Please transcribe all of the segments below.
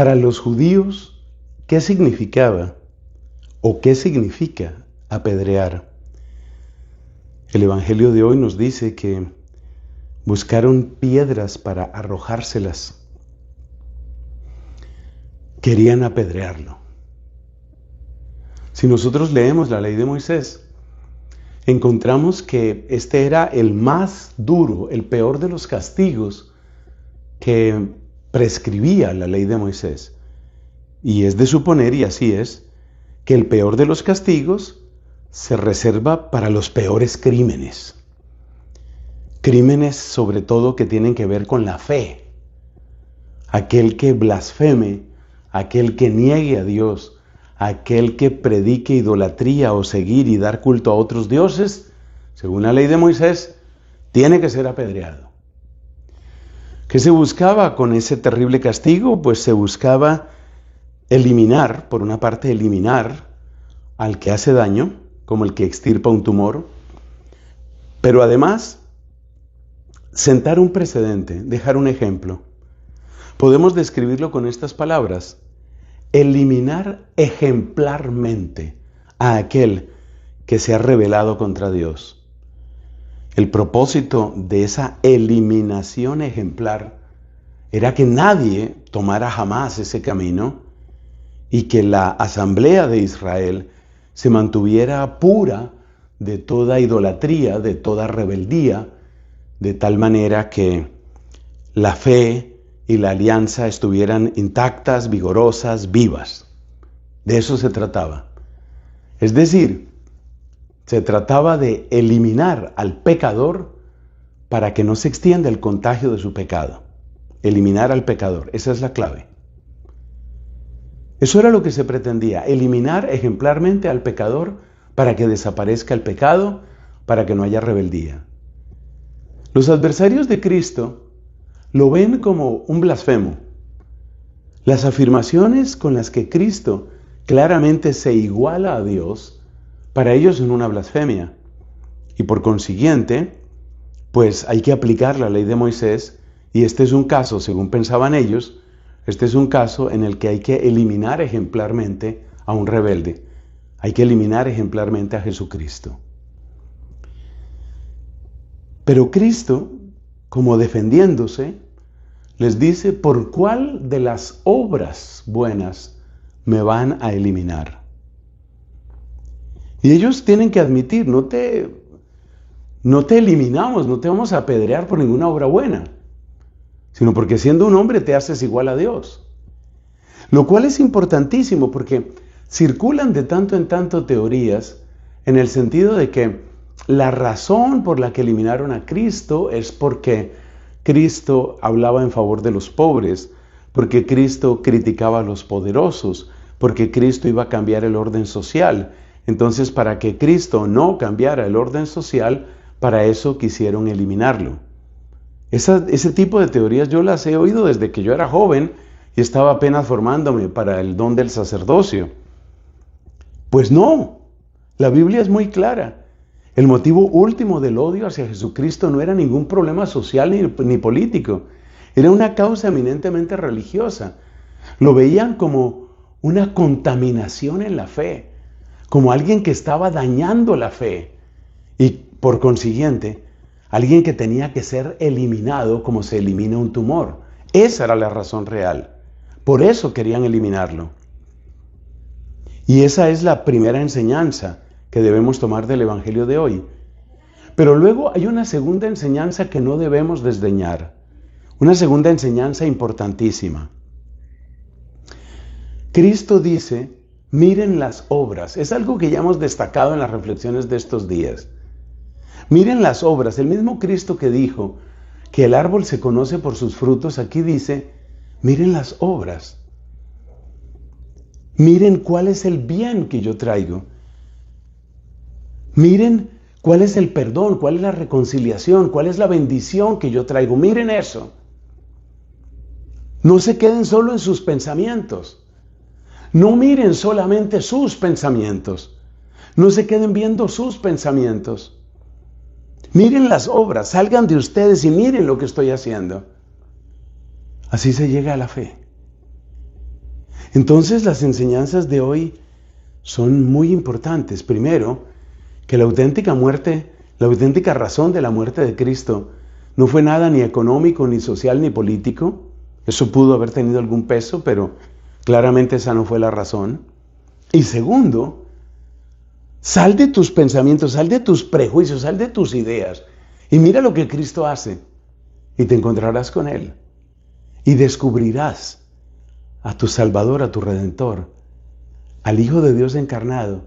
Para los judíos, ¿qué significaba o qué significa apedrear? El Evangelio de hoy nos dice que buscaron piedras para arrojárselas. Querían apedrearlo. Si nosotros leemos la ley de Moisés, encontramos que este era el más duro, el peor de los castigos que prescribía la ley de Moisés. Y es de suponer, y así es, que el peor de los castigos se reserva para los peores crímenes. Crímenes sobre todo que tienen que ver con la fe. Aquel que blasfeme, aquel que niegue a Dios, aquel que predique idolatría o seguir y dar culto a otros dioses, según la ley de Moisés, tiene que ser apedreado. ¿Qué se buscaba con ese terrible castigo? Pues se buscaba eliminar, por una parte eliminar al que hace daño, como el que extirpa un tumor, pero además sentar un precedente, dejar un ejemplo. Podemos describirlo con estas palabras: eliminar ejemplarmente a aquel que se ha rebelado contra Dios. El propósito de esa eliminación ejemplar era que nadie tomara jamás ese camino y que la asamblea de Israel se mantuviera pura de toda idolatría, de toda rebeldía, de tal manera que la fe y la alianza estuvieran intactas, vigorosas, vivas. De eso se trataba. Es decir, se trataba de eliminar al pecador para que no se extienda el contagio de su pecado. Eliminar al pecador, esa es la clave. Eso era lo que se pretendía, eliminar ejemplarmente al pecador para que desaparezca el pecado, para que no haya rebeldía. Los adversarios de Cristo lo ven como un blasfemo. Las afirmaciones con las que Cristo claramente se iguala a Dios, para ellos son una blasfemia. Y por consiguiente, pues hay que aplicar la ley de Moisés, y este es un caso, según pensaban ellos, este es un caso en el que hay que eliminar ejemplarmente a un rebelde. Hay que eliminar ejemplarmente a Jesucristo. Pero Cristo, como defendiéndose, les dice: ¿por cuál de las obras buenas me van a eliminar? Y ellos tienen que admitir: no te eliminamos, no te vamos a apedrear por ninguna obra buena, sino porque siendo un hombre te haces igual a Dios. Lo cual es importantísimo porque circulan de tanto en tanto teorías en el sentido de que la razón por la que eliminaron a Cristo es porque Cristo hablaba en favor de los pobres, porque Cristo criticaba a los poderosos, porque Cristo iba a cambiar el orden social. Entonces, para que Cristo no cambiara el orden social, para eso quisieron eliminarlo. Ese tipo de teorías yo las he oído desde que yo era joven y estaba apenas formándome para el don del sacerdocio. Pues no, la Biblia es muy clara. El motivo último del odio hacia Jesucristo no era ningún problema social ni político. Era una causa eminentemente religiosa. Lo veían como una contaminación en la fe, como alguien que estaba dañando la fe y por consiguiente alguien que tenía que ser eliminado como se elimina un tumor. Esa era la razón real. Por eso querían eliminarlo. Y esa es la primera enseñanza que debemos tomar del Evangelio de hoy. Pero luego hay una segunda enseñanza que no debemos desdeñar. Una segunda enseñanza importantísima. Cristo dice: miren las obras. Es algo que ya hemos destacado en las reflexiones de estos días. Miren las obras. El mismo Cristo que dijo que el árbol se conoce por sus frutos, aquí dice: miren las obras. Miren cuál es el bien que yo traigo. Miren cuál es el perdón, cuál es la reconciliación, cuál es la bendición que yo traigo. Miren eso. No se queden solo en sus pensamientos. No miren solamente sus pensamientos. No se queden viendo sus pensamientos. Miren las obras, salgan de ustedes y miren lo que estoy haciendo. Así se llega a la fe. Entonces las enseñanzas de hoy son muy importantes. Primero, que la auténtica muerte, la auténtica razón de la muerte de Cristo no fue nada ni económico, ni social, ni político. Eso pudo haber tenido algún peso, pero claramente esa no fue la razón. Y segundo, sal de tus pensamientos, sal de tus prejuicios, sal de tus ideas y mira lo que Cristo hace y te encontrarás con Él y descubrirás a tu Salvador, a tu Redentor, al Hijo de Dios encarnado,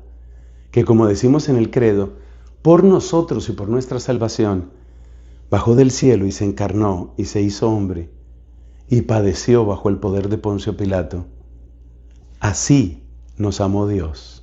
que como decimos en el credo, por nosotros y por nuestra salvación, bajó del cielo y se encarnó y se hizo hombre y padeció bajo el poder de Poncio Pilato. Así nos amó Dios.